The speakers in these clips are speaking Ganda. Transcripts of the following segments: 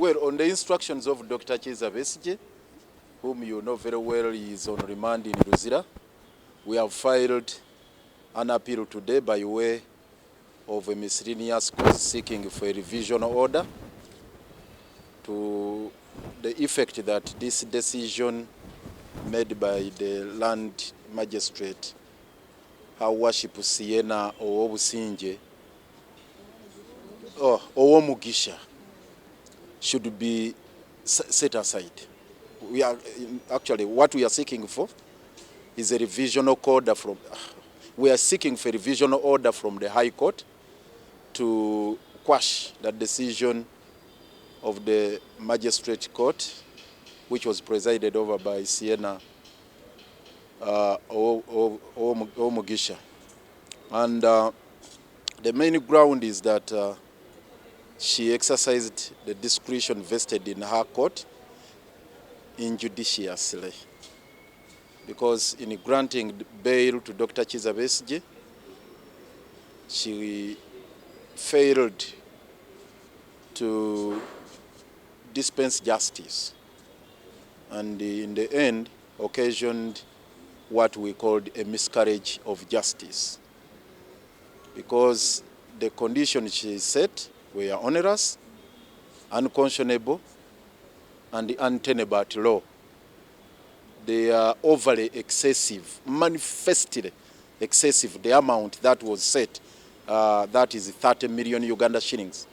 Well, on the instructions of Dr. Kizza Besigye, whom you know very well is on remand in Luzira, we have filed an appeal today by way of a miscellaneous cause seeking for a revisional order to the effect that this decision made by the land magistrate, Her Worship Siena Owobusinje, Owomugisha, should be set aside. We are actually, what we are seeking for is a revisional order from. We are seeking for a revisional order from the High Court to quash that decision of the Magistrate Court, which was presided over by Siena Owomugisha. And the main ground is that she exercised the discretion vested in her court injudiciously, because in granting bail to Dr. Kizza Besigye, she failed to dispense justice, and in the end occasioned what we called a miscarriage of justice, because the conditions she set were onerous, unconscionable, and untenable at law. They are overly excessive, manifestly excessive. The amount that was set, that is 30 million Uganda shillings,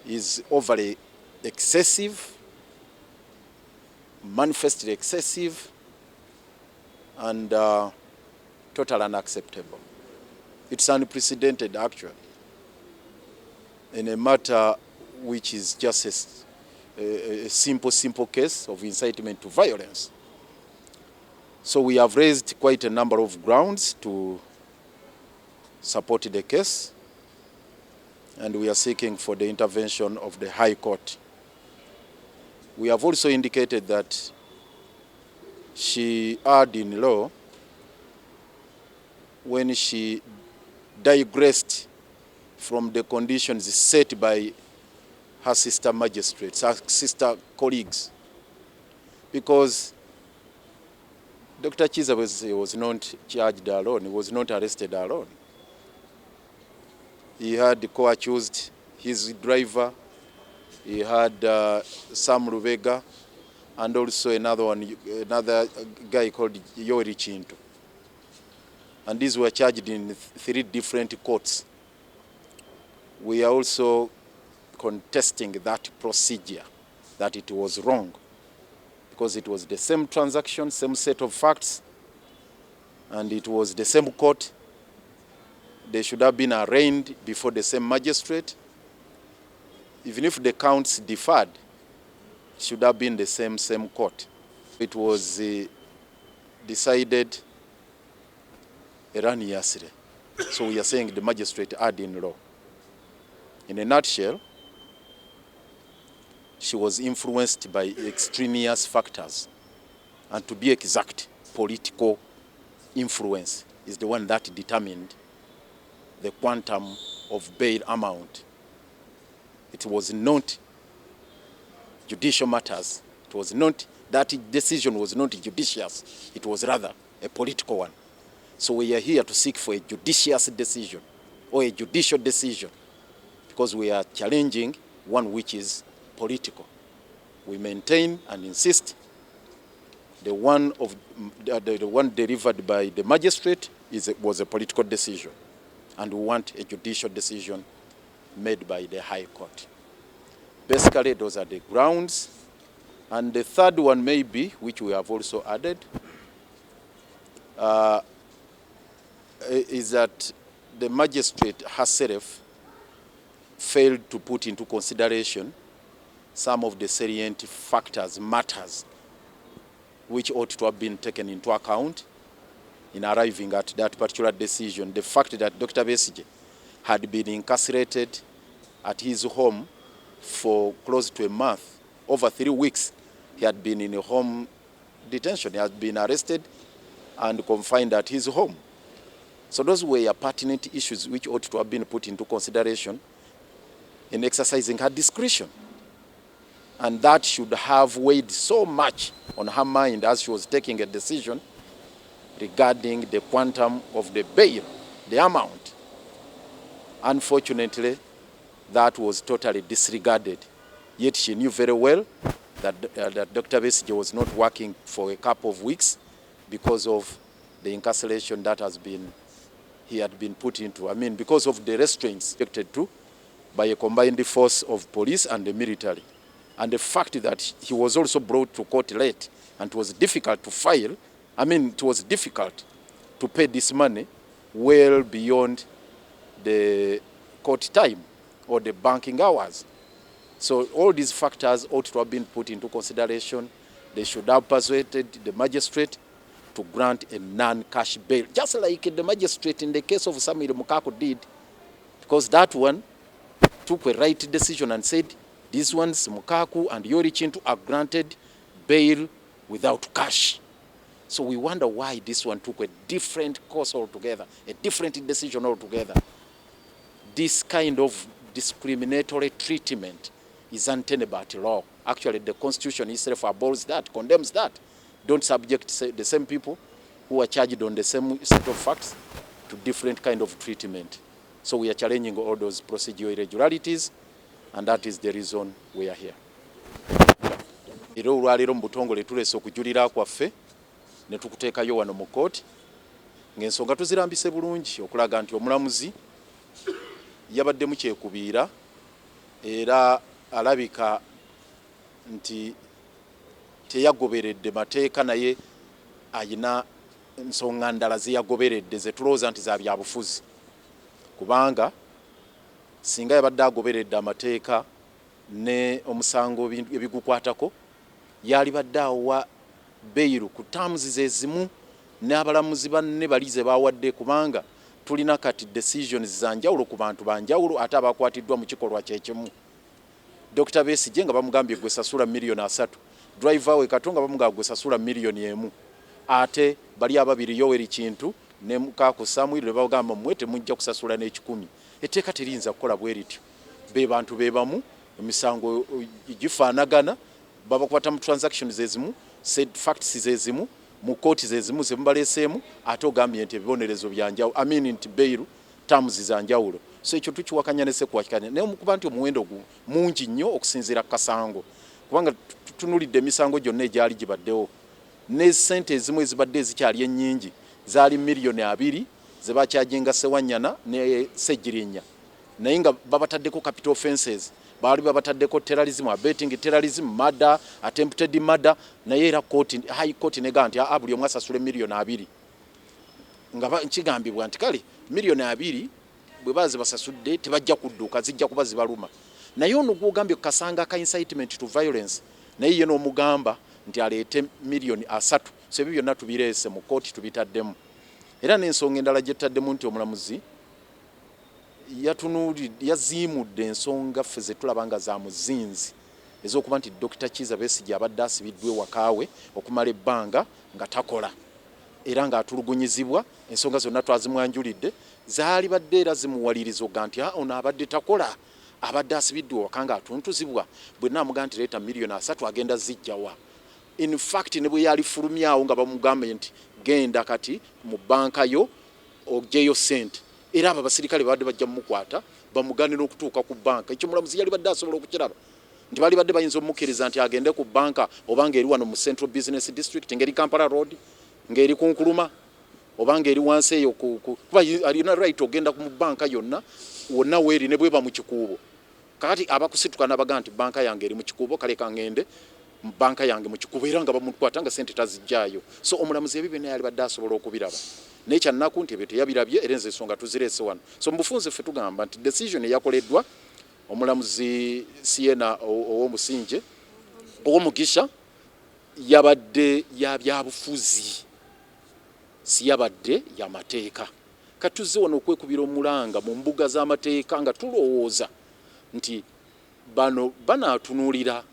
is overly excessive, manifestly excessive, and totally unacceptable. It's unprecedented, actually, in a matter which is just a simple case of incitement to violence. So we have raised quite a number of grounds to support the case, and we are seeking for the intervention of the High Court. We have also indicated that she erred in law when she digressed from the conditions set by her sister magistrates, her sister colleagues, because Dr. Kizza was not charged alone, he was not arrested alone. He had co-accused his driver, he had Sam Rubega, and also another guy called Yori Chinto. And these were charged in 3 different courts. We are also contesting that procedure, that it was wrong, because it was the same transaction, same set of facts, and it was the same court. They should have been arraigned before the same magistrate. Even if the counts differed, it should have been the same court. It was decided erroneously. So we are saying the magistrate erred in law. In a nutshell, she was influenced by extraneous factors, and to be exact, political influence is the one that determined the quantum of bail amount. It was not judicial matters. It was not, that decision was not judicious. It was rather a political one. So we are here to seek for a judicious decision, or a judicial decision, because we are challenging one which is political. We maintain and insist the one delivered by the magistrate was a political decision, and we want a judicial decision made by the High Court. Basically, those are the grounds. And the third one may be, which we have also added, is that the magistrate herself failed to put into consideration some of the salient factors, matters, which ought to have been taken into account in arriving at that particular decision. The fact that Dr. Besigye had been incarcerated at his home for close to a month, over 3 weeks. He had been in a home detention. He had been arrested and confined at his home. So those were pertinent issues which ought to have been put into consideration in exercising her discretion. and that should have weighed so much on her mind as she was taking a decision regarding the quantum of the bail, the amount. Unfortunately, that was totally disregarded. Yet she knew very well that Dr. Besigye was not working for a couple of weeks because of the incarceration that he had been put into. I mean, because of the restraints subjected to by a combined force of police and the military. And the fact that he was also brought to court late and it was difficult to file, I mean, it was difficult to pay this money well beyond the court time or the banking hours. So all these factors ought to have been put into consideration. They should have persuaded the magistrate to grant a non-cash bail, just like the magistrate in the case of Samuel Mukaku did, because that one took a right decision and said, these ones, Mukaku and Yori Chintu, are granted bail without cash. So we wonder why this one took a different course altogether, a different decision altogether. This kind of discriminatory treatment is untenable at law. Actually, the Constitution itself abolishes that, condemns that. Don't subject the same people who are charged on the same set of facts to different kind of treatment. So we are challenging all those procedural irregularities, and that is the reason we are here. Ero olwaliro mu butongole tuleese okujulira kwaffe ne tukuteekayo wano mu kooti ng'ensonga tuzirambise bulungi okulaga nti omulamuzi yabadde mu kyekubiira era alabika nti teyagoberedde mateeka naye ayina ensonga ndala zeyagoberedde ze tulowooza nti za byabufuzi, kubanga singa yabadde agoberedde amateeka ne omusango ebigukwatako yalibadde awa beiru ku terms ze zimu n'abalamuzi banne bali ze bawadde, kubanga tulina kati decisions za njawulo ku bantu banjawulo ate abakwatiddwa mu kikolwa kyekimu. Dr. Besigye nga bamugambye gwe sasula miliyoni 3, driver we Katonga bamugambye gwe sasula miliyoni 1, ate bali ababiri Yoweri Kintu ne Mukaku Samuel bagamba mwete mujja kusasula n'ekikumi. Etteeka terinza kukola bwe lityo. Be bantu bebamu emisango gifaanagana, babakwata mu transactions ezimu, said facts ezimu, mu kooti zezimu ze mubaleeseemu, ate ogambye nti ebibonerezo byanjawulo, I mean nti beiru terms za njawulo. So ekyo tukiwakanya ne sekuwakanya naye mukuba nti omuwendo gu mungi nnyo okusinziira ku kasango, kubanga tutunulidde emisango gyonna egyali gibaddewo ne ssente ezimu ezibadde ezikyali ennyingi zaali miliyoni 2 ze bakyajenga Sewanyana ne Ssegirinnya, naye nga babataddeko capital offences, baali babataddeko terrorism, abetting terrorism, murder, attempted murder, naye era high court nega nti buli omu asasule miliyoni 2 nga nkigambibwa nti kale miliyoni 2 bwe baze basasudde tebajja kudduka, zijja kuba zibaluma. Naye ono gwogambye kasanga ka incitement to violence, naye ye n'omugamba nti aleete miliyoni 3. So ebyo byonna tubireese mu kooti tubitaddemu. Era n'ensonga endala gye taddemu nti omulamuzi yaziimudde ensonga ffe ze tulaba nga za muzinzi ez'okuba nti Dr. Kizza Besigye abadde asibiddwa ewakaawe okumala ebbanga nga takola era ng'atulugunyizibwa. Ensonga zonna twazimwanjulidde, zaali badde era zimuwalirizo ga nti ono abadde takola, abadde asibiddwa ewaka nga atuntuzibwa. Bwe naamugaa nti leeta miliyoni 3 agenda zijjawa. In fact ne bwe yalifulumyawo nga bamugambye nti genda kati mu banka yo ogyeyo sente, era abo abasirikale badde bajja mukwata bamuganira okutuuka ku banka. Ekyo mulamuzi yali badde asobola okukiraba nti bali badde bayinza omukkiriza nti agende ku banka obanga eri wano mu Central Business District, ngeri Kampala Road, ngeri ku Nkuluma, obanga eri wansi eyo kuba alina right ogenda mu banka yonna wonna weeri ne bweba mu kikuubo. Kakati abakusituka n'abaga nti banka yange eri mu kikuubo, kale kange mu banka yange mu kikuubo, era nga bamukwata nga sente tazijjaayo. So omulamuzi ebyo byonna yali badde asobola okubiraba. Naye kyannaku nti ebyo teyabirabye era enzo ensonga tuzireese wano. So mu bufunze ffe tugamba nti decision eyakoleddwa omulamuzi Siena ow'Omusinje ow'Omugisha yabadde ya byabufuzi, si yabadde ya mateeka. Katuzze wano okwekubira omulanga mu mbuga z'amateeka nga tulowooza nti bano banaatunulira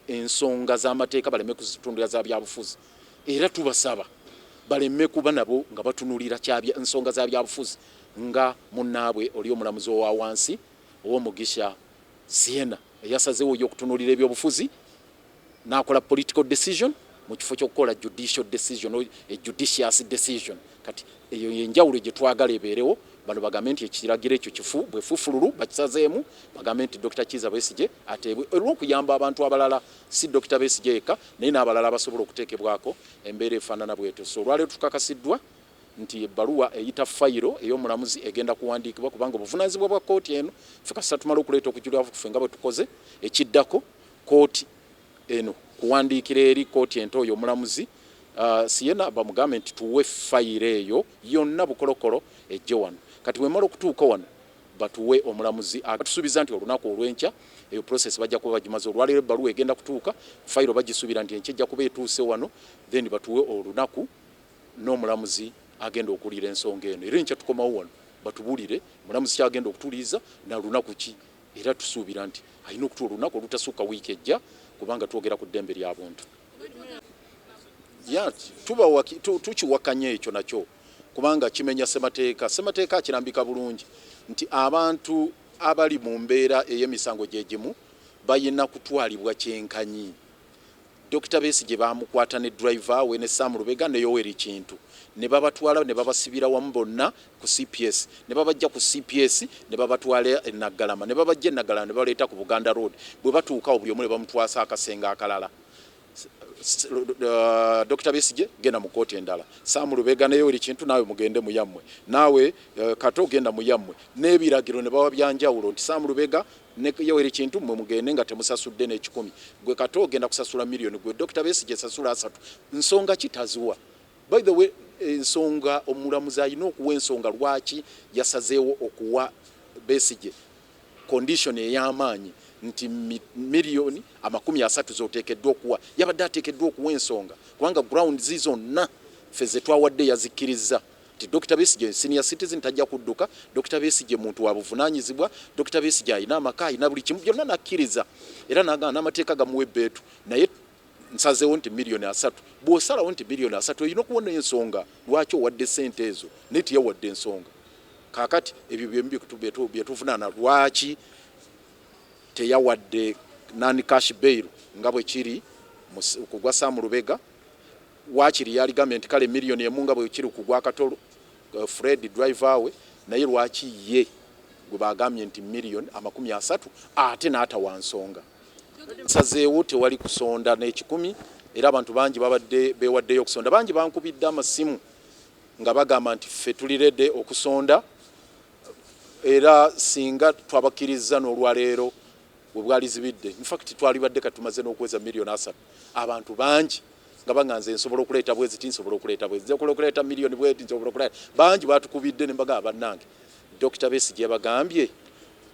ensonga z'amateeka baleme kuzitundira za byabufuzi, era tubasaba baleme kuba nabo nga batunulira ensonga za byabufuzi nga munnaabwe oli omulamuzi owa wansi ow'Omugisha Siena eyasazeewo okutunulira ebyobufuzi nakola political decision mu kifo ky'okukola judicial decision or a judicious decision. Kati eyo yenjawulo gye twagala ebeerewo. Bano bagambe nti ekiragiro ekyo kifu bwefufululu bakisazeemu bagambe nti Dr. Kizza Besigye ateebwe olw'okuyamba abantu abalala si Dr. Besigye yekka naye n'abalala basobola okuteekebwako embeera efaanana bwetyo. So olwaleero tukakasiddwa nti ebbaluwa eyita fayiro ey'omulamuzi egenda kuwandiikibwa kubanga obuvunaanyizibwa bwa kkooti eno ffe kasita tumala okuleeta okujulira ffe nga bwe tukoze ekiddako kkooti eno kuwandiikira eri kkooti ento oyo omulamuzi siyena bamugambe nti tuwe fayiro eyo yonna bukolokolo ejje wano. Kati bwe mala okutuuka wano batuwe omulamuzi atusuubiza nti olunaku olw'enkya eyo process bajja kuba bagimaze. Olwaleero ebbaluwa egenda kutuuka fayiro bagisuubira nti enkya ejja kuba etuuse wano then batuwe olunaku n'omulamuzi agenda okuwulira ensonga eno. Era enkya tukomawo wano batubuulire omulamuzi kyagenda okutuliiza na lunaku ki, era tusuubira nti alina okutuwa olunaku olutasukka wiiki ejja kubanga twogera ku ddembe ly'abuntu. Tukiwakanya ekyo nakyo kubanga kimenya ssemateeka. Ssemateeka akirambika bulungi nti abantu abali mu mbeera ey'emisango gye gimu bayina kutwalibwa kyenkanyi. Dr. Besigye bamukwata ne driver we ne Sam Lubega ne Yoweri Kintu ne babatwala ne babasibira wamu bonna ku CPS ne babajja ku CPS ne babatwala e Naggalama ne babajja e Naggalama ne baleeta ku Buganda Road bwe batuuka buli omu ne bamutwasa akasenga akalala. Dr. Besigye genda mu kkooti endala, Sam Lubega ne Yoweri Kintu naawe mugende mu yammwe, naawe Kato genda mu yammwe n'ebiragiro ne bawa byanjawulo nti Sam Lubega ne Yoweri Kintu mwe mugende nga temusasudde n'ekikumi, gwe Kato genda kusasula miliyoni, gwe Dr. Besigye sasula 3. Nsonga kitazuwa. By the way, ensonga omulamuzi alina okuwa ensonga lwaki yasazeewo okuwa Besigye condition ey'amaanyi nti miliyoni 30 zoteekeddwa okuwa. Yabadde ateekeddwa okuwa ensonga kubanga ground zizonna ffe ze twawadde yazikkiriza nti Dr. Besigye senior citizen tajja kudduka, Dr. Besigye muntu wa buvunaanyizibwa, Dr. Besigye alina amaka, alina buli kimu byonna nakkiriza era n'agamba n'amateeka gamuwa ebbeetu, naye nsazeewo nti miliyoni 3. Bw'osalawo nti miliyoni 3 olina okuwona ensonga lwaki owadde ssente ezo naye tiyawadde ensonga. Kaakati ebyo bye tuvunaana lwaki teyawadde nani cash bail nga bwe kiri kugwa Sam Lubega, waakiri yaligambye nti kale miliyoni emu nga bwe kiri kugwa Katolo Fred driver we, naye lwaki ye gwe bagambye nti miliyoni 30 ate n'atawa nsonga. Nsazeewo tewali kusonda n'ekikumi era abantu bangi babadde beewaddeyo okusonda. Bangi bankubidde amasimu nga bagamba nti ffe tulirede okusonda era singa twabakiriza n'olwaleero bwe bwali zibidde. In fact twalibadde katumaze n'okweza miliyoni 3. Abantu bangi nga baŋŋanze nsobola okuleeta bweziti, nsobola okuleeta bweziti, nsobola okuleeta miliyoni bweti, nsobola okuleeta. Bangi batukubidde ne mbagamba bannange Dr. Besigye bagambye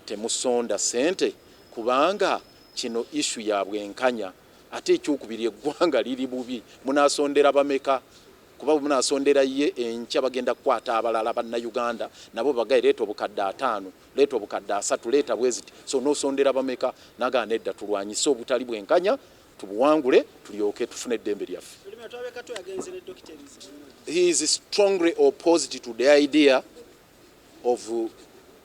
temusonda ssente kubanga kino issue ya bwenkanya ate ekyokubiri eggwanga liri bubi. Munaasondera bameka? Kuba munaasondera ye enkya bagenda kukwata abalala bannayuganda nabo bagaye leeta obukadde 5, leeta obukadde 3, leeta bweziti. So nosondera bameka? Naga nedda tulwanyise obutali bwenkanya tubuwangule tulyoke tufune eddembe lyaffe. He is strongly opposed to the idea of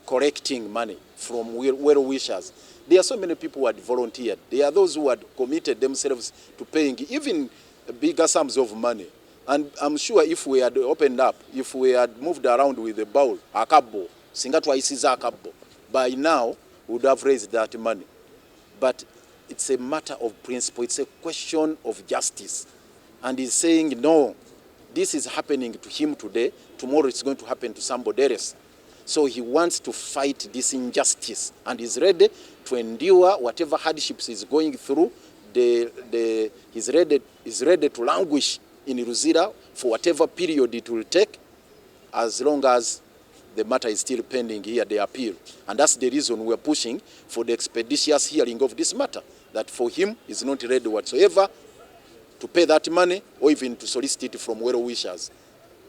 collecting money from well wishers. There are so many people who had volunteered. There are those who had committed themselves to paying even bigger sums of money. And I'm sure if we had opened up, if we had moved around with a bowl, a kabbo, singa twaisiza akabbo, by now we would have raised that money. But it's a matter of principle. It's a question of justice. And he's saying, no, this is happening to him today. Tomorrow it's going to happen to somebody else. So he wants to fight this injustice and is ready to endure whatever hardships he's going through. He's ready to languish in Ruzira for whatever period it will take, as long as the matter is still pending here, the appeal. And that's the reason we're pushing for the expeditious hearing of this matter, that for him is not ready whatsoever to pay that money or even to solicit it from well wishers.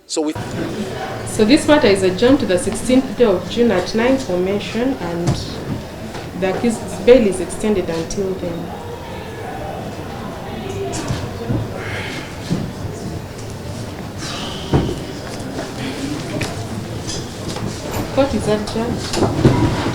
So this matter is adjourned to the 16th day of June at 9 for mention, and the accused's bail is extended until then. Court is adjourned.